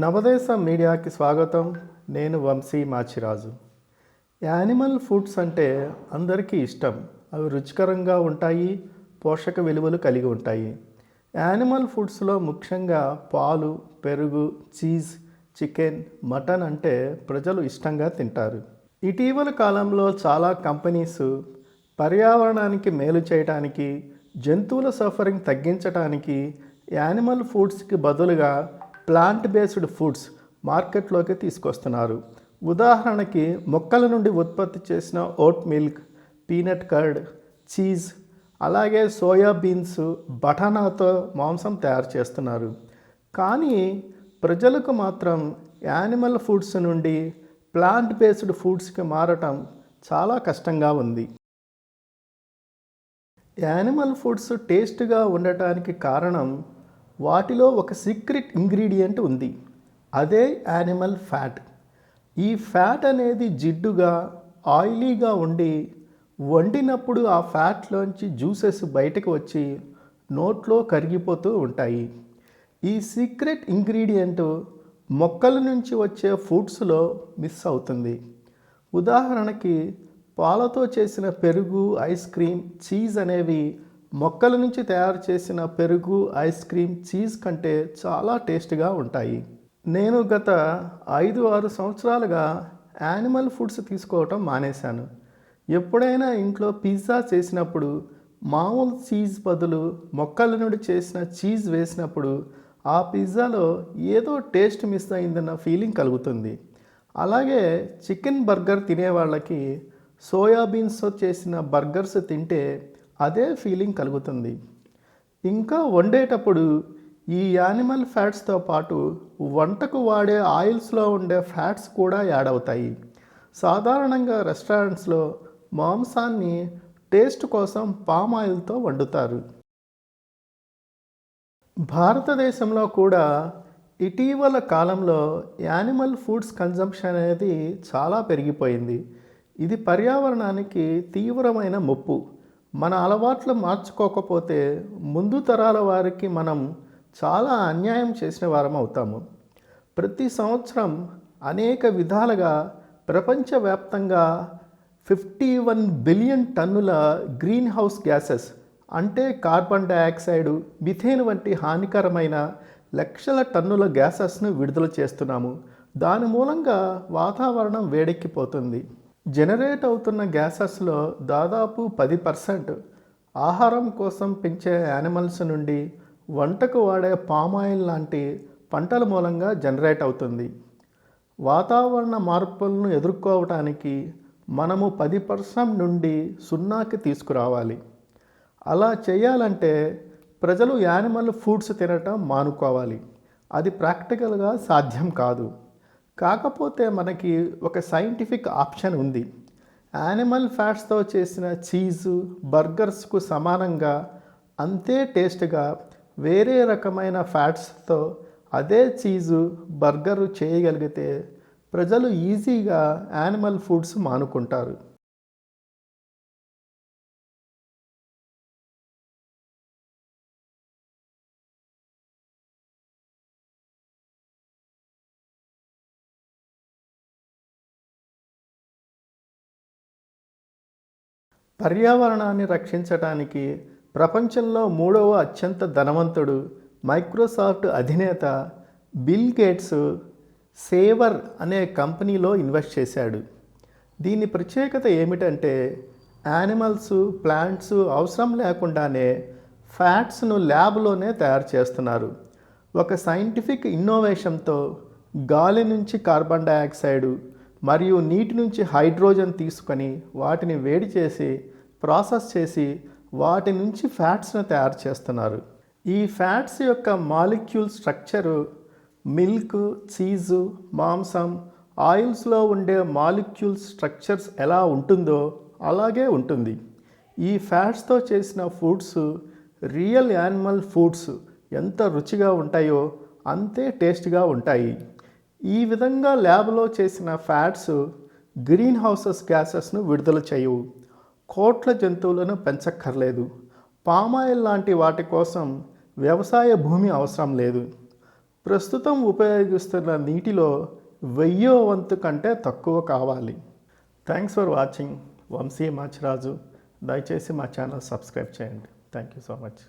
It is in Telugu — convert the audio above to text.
నవదేశం మీడియాకి స్వాగతం. నేను వంశీ మాచిరాజు. యానిమల్ ఫుడ్స్ అంటే అందరికీ ఇష్టం. అవి రుచికరంగా ఉంటాయి, పోషక విలువలు కలిగి ఉంటాయి. యానిమల్ ఫుడ్స్లో ముఖ్యంగా పాలు, పెరుగు, చీజ్, చికెన్, మటన్ అంటే ప్రజలు ఇష్టంగా తింటారు. ఇటీవల కాలంలో చాలా కంపెనీస్ పర్యావరణానికి మేలు చేయడానికి, జంతువుల సఫరింగ్ తగ్గించడానికి యానిమల్ ఫుడ్స్కి బదులుగా ప్లాంట్ బేస్డ్ ఫుడ్స్ మార్కెట్లోకి తీసుకొస్తున్నారు. ఉదాహరణకి మొక్కల నుండి ఉత్పత్తి చేసిన vote milk, peanut curd, cheese, అలాగే సోయాబీన్స్, బఠానాతో మాంసం తయారు చేస్తున్నారు. కానీ ప్రజలకు మాత్రం యానిమల్ ఫుడ్స్ నుండి ప్లాంట్ బేస్డ్ ఫుడ్స్కి మారటం చాలా కష్టంగా ఉంది. యానిమల్ ఫుడ్స్ టేస్ట్గా ఉండటానికి కారణం వాటిలో ఒక సీక్రెట్ ఇంగ్రీడియంట్ ఉంది. అదే యానిమల్ ఫ్యాట్. ఈ ఫ్యాట్ అనేది జిడ్డుగా, ఆయిలీగా ఉండి వండినప్పుడు ఆ ఫ్యాట్లోంచి జ్యూసెస్ బయటకు వచ్చి నోట్లో కరిగిపోతూ ఉంటాయి. ఈ సీక్రెట్ ఇంగ్రీడియంట్ మొక్కల నుంచి వచ్చే ఫుడ్స్లో మిస్ అవుతుంది. ఉదాహరణకి పాలతో చేసిన పెరుగు, ఐస్ క్రీమ్, చీజ్ అనేవి మొక్కల నుంచి తయారు చేసిన పెరుగు, ఐస్ క్రీమ్, చీజ్ కంటే చాలా టేస్ట్గా ఉంటాయి. నేను గత 5-6 సంవత్సరాలుగా యానిమల్ ఫుడ్స్ తీసుకోవటం మానేశాను. ఎప్పుడైనా ఇంట్లో పిజ్జా చేసినప్పుడు మామూలు చీజ్ బదులు మొక్కల నుండి చేసిన చీజ్ వేసినప్పుడు ఆ పిజ్జాలో ఏదో టేస్ట్ మిస్ అయిందన్న ఫీలింగ్ కలుగుతుంది. అలాగే చికెన్ బర్గర్ తినే వాళ్ళకి సోయాబీన్స్తో చేసిన బర్గర్స్ తింటే అదే ఫీలింగ్ కలుగుతుంది. ఇంకా వండేటప్పుడు ఈ యానిమల్ ఫ్యాట్స్తో పాటు వంటకు వాడే ఆయిల్స్లో ఉండే ఫ్యాట్స్ కూడా యాడ్ అవుతాయి. సాధారణంగా రెస్టారెంట్స్లో మాంసాన్ని టేస్ట్ కోసం పామ్ ఆయిల్తో వండుతారు. భారతదేశంలో కూడా ఇటీవల కాలంలో యానిమల్ ఫుడ్స్ కన్జంప్షన్ అనేది చాలా పెరిగిపోయింది. ఇది పర్యావరణానికి తీవ్రమైన ముప్పు. మన అలవాట్లు మార్చుకోకపోతే ముందు తరాల వారికి మనం చాలా అన్యాయం చేసిన వారం అవుతాము. ప్రతి సంవత్సరం అనేక విధాలుగా ప్రపంచవ్యాప్తంగా 51 బిలియన్ టన్నుల గ్రీన్ హౌస్ గ్యాసెస్ అంటే కార్బన్ డయాక్సైడ్, మిథేన్ వంటి హానికరమైన లక్షల టన్నుల గ్యాసెస్ను విడుదల చేస్తున్నాము. దాని మూలంగా వాతావరణం వేడెక్కిపోతుంది. జనరేట్ అవుతున్న గ్యాసెస్లో దాదాపు 10% ఆహారం కోసం పెంచే యానిమల్స్ నుండి వంటకు వాడే పామాయిల్ లాంటి పంటల మూలంగా జనరేట్ అవుతుంది. వాతావరణ మార్పులను ఎదుర్కోవటానికి మనము 10% నుండి 0కి తీసుకురావాలి. అలా చేయాలంటే ప్రజలు యానిమల్ ఫుడ్స్ తినటం మానుకోవాలి. అది ప్రాక్టికల్గా సాధ్యం కాదు. కాకపోతే మనకి ఒక సైంటిఫిక్ ఆప్షన్ ఉంది. యానిమల్ ఫ్యాట్స్తో చేసిన చీజు, బర్గర్స్కు సమానంగా అంతే టేస్ట్గా వేరే రకమైన ఫ్యాట్స్తో అదే చీజు, బర్గరు చేయగలిగితే ప్రజలు ఈజీగా యానిమల్ ఫుడ్స్ మానుకుంటారు. పర్యావరణాన్ని రక్షించడానికి ప్రపంచంలో 3వ అత్యంత ధనవంతుడు, మైక్రోసాఫ్ట్ అధినేత బిల్ గేట్స్ సేవర్ అనే కంపెనీలో ఇన్వెస్ట్ చేశాడు. దీని ప్రత్యేకత ఏమిటంటే యానిమల్స్, ప్లాంట్స్ అవసరం లేకుండానే ఫ్యాట్స్ను ల్యాబ్లోనే తయారు చేస్తున్నారు. ఒక సైంటిఫిక్ ఇన్నోవేషన్తో గాలి నుంచి కార్బన్ డయాక్సైడ్ మరియు నీటి నుంచి హైడ్రోజన్ తీసుకొని వాటిని వేడి చేసి ప్రాసెస్ చేసి వాటి నుంచి ఫ్యాట్స్ను తయారు చేస్తున్నారు. ఈ ఫ్యాట్స్ యొక్క మాలిక్యూల్ స్ట్రక్చరు మిల్క్, చీజు, మాంసం, ఆయిల్స్లో ఉండే మాలిక్యూల్ స్ట్రక్చర్స్ ఎలా ఉంటుందో అలాగే ఉంటుంది. ఈ ఫ్యాట్స్తో చేసిన ఫుడ్స్ రియల్ యానిమల్ ఫుడ్స్ ఎంత రుచిగా ఉంటాయో అంతే టేస్ట్గా ఉంటాయి. ఈ విధంగా ల్యాబ్లో చేసిన ఫ్యాట్స్ గ్రీన్ హౌసెస్ గ్యాసెస్ను విడుదల చేయవు. కోట్ల జంతువులను పెంచక్కర్లేదు. పామాయిల్ లాంటి వాటి కోసం వ్యవసాయ భూమి అవసరం లేదు. ప్రస్తుతం ఉపయోగిస్తున్న నీటిలో 1000వ వంతు కంటే తక్కువ కావాలి. Thanks for watching. Vamsi Machiraju. దయచేసి మా ఛానల్ సబ్స్క్రైబ్ చేయండి. Thank you so much.